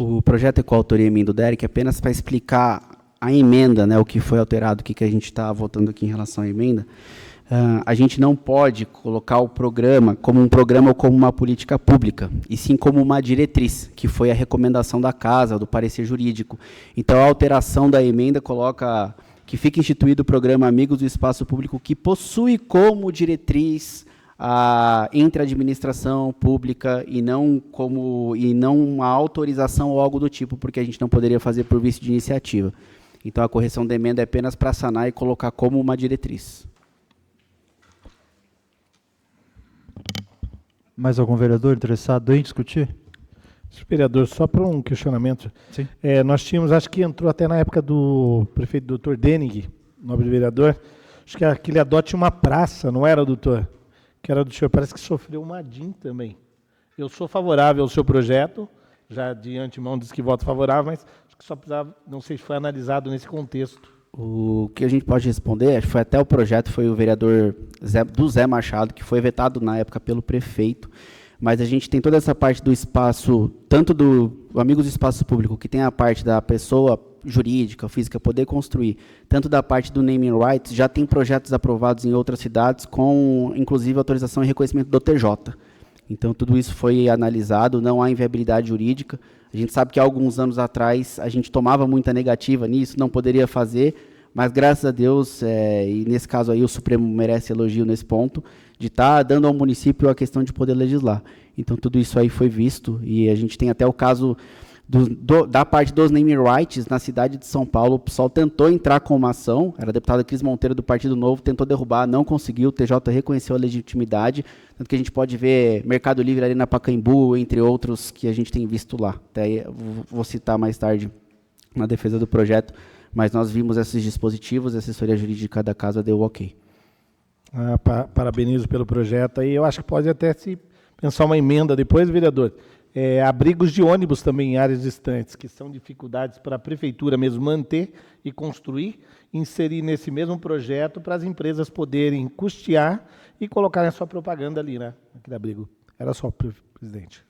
O projeto é coautoria minha e do Derek, apenas para explicar a emenda, né, o que foi alterado, o que a gente está votando aqui em relação à emenda. A gente não pode colocar o programa como um programa ou como uma política pública, e sim como uma diretriz, que foi a recomendação da casa, do parecer jurídico. Então, a alteração da emenda coloca que fica instituído o programa Amigos do Espaço Público, que possui como diretriz entre a administração pública e não uma autorização ou algo do tipo, porque a gente não poderia fazer por vício de iniciativa. Então, a correção da emenda é apenas para sanar e colocar como uma diretriz. Mais algum vereador interessado em discutir? Senhor vereador, só para um questionamento. Sim. Nós tínhamos, acho que entrou até na época do prefeito Dr. Denig, nobre vereador, acho que ele adote uma praça, não era, doutor? Que era do senhor, parece que sofreu uma ADIM também. Eu sou favorável ao seu projeto, já de antemão disse que voto favorável, mas acho que só precisava, não sei se foi analisado nesse contexto. O que a gente pode responder, acho que foi até o projeto, foi o vereador Zé Machado, que foi vetado na época pelo prefeito, mas a gente tem toda essa parte do espaço, tanto do Amigos do Espaço Público, que tem a parte da pessoa jurídica, física, poder construir, tanto da parte do naming rights, já tem projetos aprovados em outras cidades, com, inclusive, autorização e reconhecimento do TJ. Então, tudo isso foi analisado, não há inviabilidade jurídica. A gente sabe que há alguns anos atrás a gente tomava muita negativa nisso, não poderia fazer, mas graças a Deus, e nesse caso aí o Supremo merece elogio nesse ponto, de estar dando ao município a questão de poder legislar. Então tudo isso aí foi visto, e a gente tem até o caso da parte dos naming rights na cidade de São Paulo. O pessoal tentou entrar com uma ação, era a deputada Cris Monteiro do Partido Novo, tentou derrubar, não conseguiu, o TJ reconheceu a legitimidade, tanto que a gente pode ver Mercado Livre ali na Pacaembu, entre outros que a gente tem visto lá. Até vou citar mais tarde na defesa do projeto, mas nós vimos esses dispositivos, a assessoria jurídica da casa deu ok. Parabenizo pelo projeto. Aí eu acho que pode até se pensar uma emenda depois, vereador. Abrigos de ônibus também em áreas distantes, que são dificuldades para a prefeitura mesmo manter e construir, inserir nesse mesmo projeto para as empresas poderem custear e colocarem a sua propaganda ali, né? Aquele abrigo. Era só, presidente.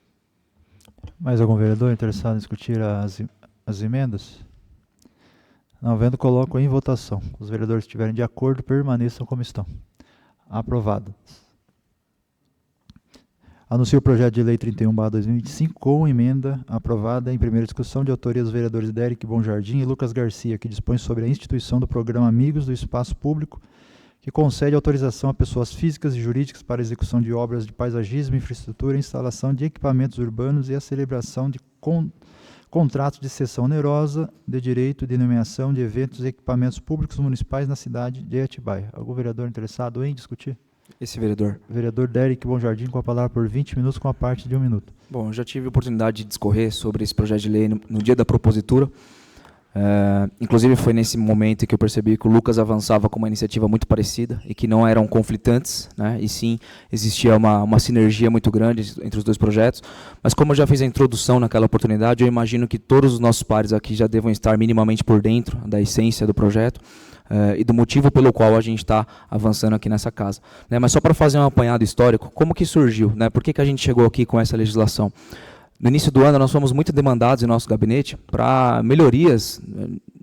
Mais algum vereador interessado em discutir as emendas? Não havendo, coloco em votação. Os vereadores que estiverem de acordo, permaneçam como estão. Aprovado. Anuncio o projeto de lei 31/2025 com emenda aprovada em primeira discussão de autoria dos vereadores Derek Bom Jardim e Lucas Garcia, que dispõe sobre a instituição do programa Amigos do Espaço Público, que concede autorização a pessoas físicas e jurídicas para a execução de obras de paisagismo, infraestrutura, instalação de equipamentos urbanos e a celebração de contratos de cessão onerosa de direito de nomeação de eventos e equipamentos públicos municipais na cidade de Atibaia. Algum vereador interessado em discutir? Esse vereador. Vereador Derek Bom Jardim, com a palavra por 20 minutos, com a parte de 1 minuto. Bom, eu já tive a oportunidade de discorrer sobre esse projeto de lei no dia da propositura. Inclusive foi nesse momento que eu percebi que o Lucas avançava com uma iniciativa muito parecida e que não eram conflitantes, né, e sim existia uma sinergia muito grande entre os dois projetos. Mas como eu já fiz a introdução naquela oportunidade, eu imagino que todos os nossos pares aqui já devam estar minimamente por dentro da essência do projeto e do motivo pelo qual a gente está avançando aqui nessa casa, né. Mas só para fazer um apanhado histórico, como que surgiu, né, por que a gente chegou aqui com essa legislação? No início do ano, nós fomos muito demandados em nosso gabinete para melhorias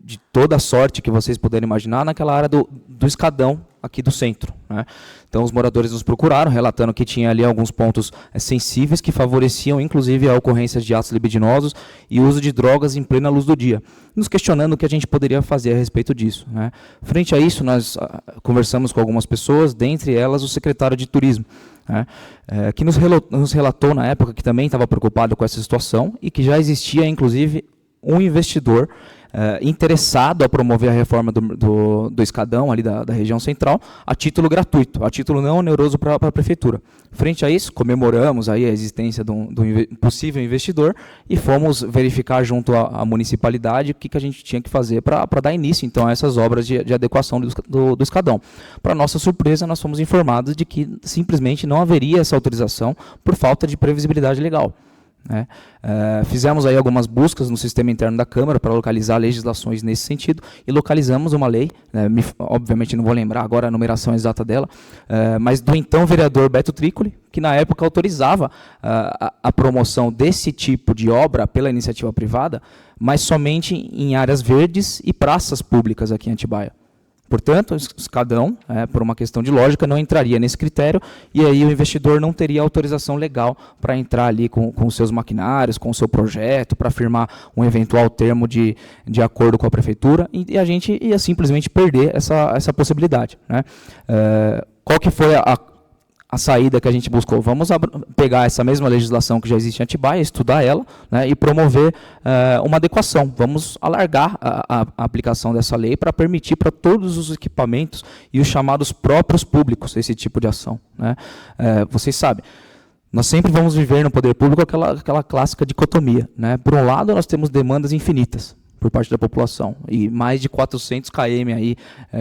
de toda a sorte que vocês puderem imaginar naquela área do escadão aqui do centro, né? Então, os moradores nos procuraram, relatando que tinha ali alguns pontos sensíveis que favoreciam, inclusive, a ocorrência de atos libidinosos e uso de drogas em plena luz do dia, nos questionando o que a gente poderia fazer a respeito disso, né? Frente a isso, nós conversamos com algumas pessoas, dentre elas o secretário de Turismo, né, que nos relatou na época que também estava preocupado com essa situação e que já existia, inclusive, um investidor interessado a promover a reforma do escadão ali da região central a título gratuito, a título não oneroso para a prefeitura. Frente a isso, comemoramos aí a existência do possível investidor e fomos verificar junto à municipalidade o que a gente tinha que fazer para dar início então a essas obras de adequação do escadão. Para nossa surpresa, nós fomos informados de que simplesmente não haveria essa autorização por falta de previsibilidade legal. né? Fizemos aí algumas buscas no sistema interno da Câmara para localizar legislações nesse sentido e localizamos uma lei, obviamente não vou lembrar agora a numeração exata dela, mas do então vereador Beto Trícoli, que na época autorizava a promoção desse tipo de obra pela iniciativa privada, mas somente em áreas verdes e praças públicas aqui em Atibaia. Portanto, o Escadão, por uma questão de lógica, não entraria nesse critério e aí o investidor não teria autorização legal para entrar ali com os seus maquinários, com o seu projeto, para firmar um eventual termo de acordo com a prefeitura e a gente ia simplesmente perder essa possibilidade, né? Qual que foi a saída que a gente buscou? Vamos pegar essa mesma legislação que já existe em Atibaia, estudar ela, né, e promover uma adequação. Vamos alargar a aplicação dessa lei para permitir para todos os equipamentos e os chamados próprios públicos esse tipo de ação, né? Vocês sabem, nós sempre vamos viver no poder público aquela clássica dicotomia, né? Por um lado, nós temos demandas infinitas por parte da população, e mais de 400 km aí,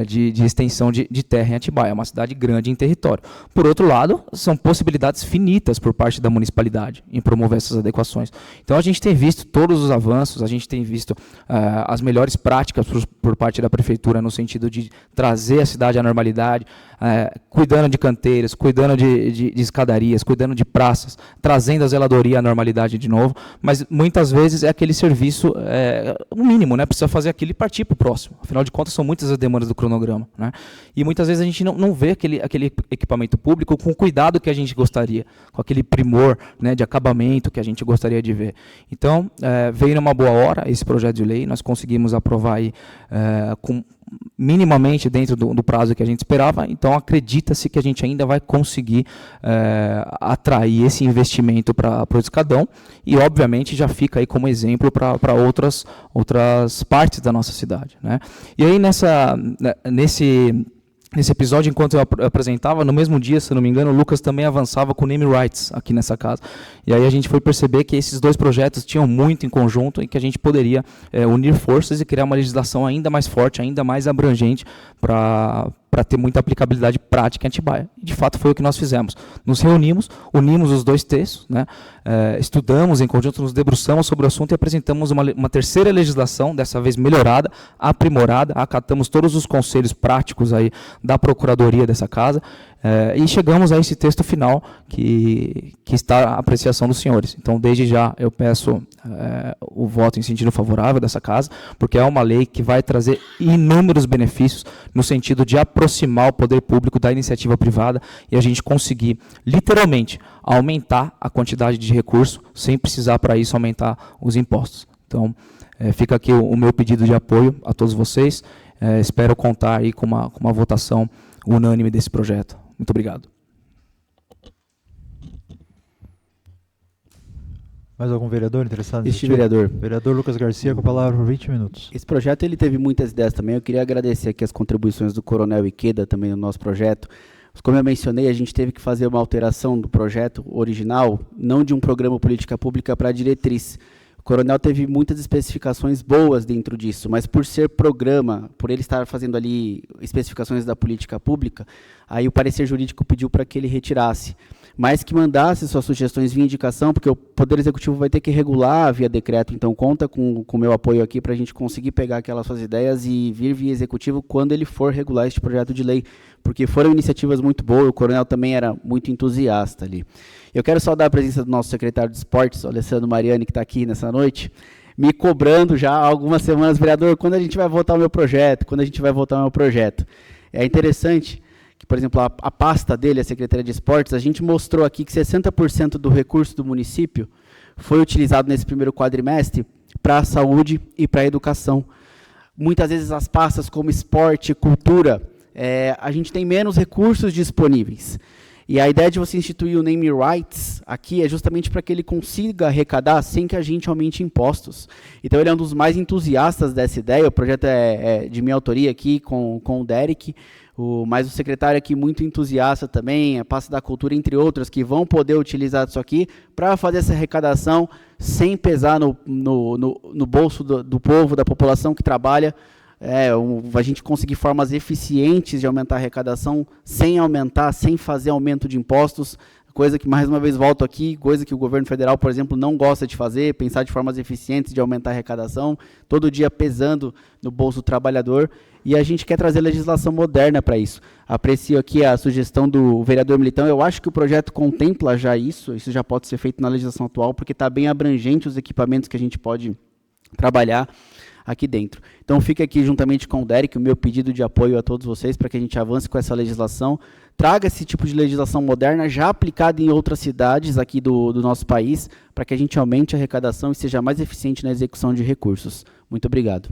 de extensão de terra em Atibaia, é uma cidade grande em território. Por outro lado, são possibilidades finitas por parte da municipalidade em promover essas adequações. Então a gente tem visto todos os avanços, a gente tem visto as melhores práticas por parte da prefeitura no sentido de trazer a cidade à normalidade, cuidando de canteiros, cuidando de escadarias, cuidando de praças, trazendo a zeladoria à normalidade de novo, mas muitas vezes é aquele serviço mínimo, né? Precisa fazer aquilo e partir para o próximo. Afinal de contas, são muitas as demandas do cronograma, né? E muitas vezes a gente não vê aquele equipamento público com o cuidado que a gente gostaria, com aquele primor, né, de acabamento que a gente gostaria de ver. Então, veio numa boa hora esse projeto de lei, nós conseguimos aprovar aí, minimamente dentro do prazo que a gente esperava, então acredita-se que a gente ainda vai conseguir atrair esse investimento para o Escadão e, obviamente, já fica aí como exemplo para outras partes da nossa cidade, né? E aí, nesse episódio, enquanto eu apresentava, no mesmo dia, se não me engano, o Lucas também avançava com name rights aqui nessa casa. E aí a gente foi perceber que esses dois projetos tinham muito em conjunto e que a gente poderia unir forças e criar uma legislação ainda mais forte, ainda mais abrangente para ter muita aplicabilidade prática em Atibaia. E, de fato, foi o que nós fizemos. Nos reunimos, unimos os dois textos, né, estudamos em conjunto, nos debruçamos sobre o assunto e apresentamos uma terceira legislação, dessa vez melhorada, aprimorada, acatamos todos os conselhos práticos aí da Procuradoria dessa casa, e chegamos a esse texto final que está à apreciação dos senhores. Então, desde já, eu peço o voto em sentido favorável dessa casa, porque é uma lei que vai trazer inúmeros benefícios no sentido de aproximar o poder público da iniciativa privada e a gente conseguir, literalmente, aumentar a quantidade de recursos sem precisar, para isso, aumentar os impostos. Então, fica aqui o meu pedido de apoio a todos vocês. Espero contar aí com uma votação unânime desse projeto. Muito obrigado. Mais algum vereador interessado? Este vereador. Vereador Lucas Garcia, com a palavra por 20 minutos. Esse projeto ele teve muitas ideias também. Eu queria agradecer aqui as contribuições do Coronel Ikeda também no nosso projeto. Como eu mencionei, a gente teve que fazer uma alteração do projeto original, não de um programa política pública para diretriz. O Coronel teve muitas especificações boas dentro disso, mas por ser programa, por ele estar fazendo ali especificações da política pública, aí o parecer jurídico pediu para que ele retirasse, mas que mandasse suas sugestões via indicação, porque o Poder Executivo vai ter que regular via decreto, então conta com o meu apoio aqui para a gente conseguir pegar aquelas suas ideias e vir via Executivo quando ele for regular este projeto de lei, porque foram iniciativas muito boas, o Coronel também era muito entusiasta ali. Eu quero saudar a presença do nosso secretário de Esportes, Alessandro Mariani, que está aqui nessa noite, me cobrando já há algumas semanas, vereador, quando a gente vai votar o meu projeto, É interessante que, por exemplo, a pasta dele, a Secretaria de Esportes, a gente mostrou aqui que 60% do recurso do município foi utilizado nesse primeiro quadrimestre para a saúde e para a educação. Muitas vezes as pastas como esporte, cultura, a gente tem menos recursos disponíveis. E a ideia de você instituir o name rights aqui é justamente para que ele consiga arrecadar sem que a gente aumente impostos. Então, ele é um dos mais entusiastas dessa ideia. O projeto é de minha autoria aqui com o Derek, mas o secretário aqui muito entusiasta também, a pasta da cultura, entre outras, que vão poder utilizar isso aqui para fazer essa arrecadação sem pesar no bolso do povo, da população que trabalha. A gente conseguir formas eficientes de aumentar a arrecadação sem fazer aumento de impostos, coisa que, mais uma vez, volto aqui, coisa que o governo federal, por exemplo, não gosta de fazer, pensar de formas eficientes de aumentar a arrecadação, todo dia pesando no bolso do trabalhador, e a gente quer trazer legislação moderna para isso. Aprecio aqui a sugestão do vereador Militão, eu acho que o projeto contempla já isso já pode ser feito na legislação atual, porque está bem abrangente os equipamentos que a gente pode trabalhar aqui dentro. Então fica aqui juntamente com o Derek o meu pedido de apoio a todos vocês para que a gente avance com essa legislação, traga esse tipo de legislação moderna já aplicada em outras cidades aqui do nosso país, para que a gente aumente a arrecadação e seja mais eficiente na execução de recursos. Muito obrigado.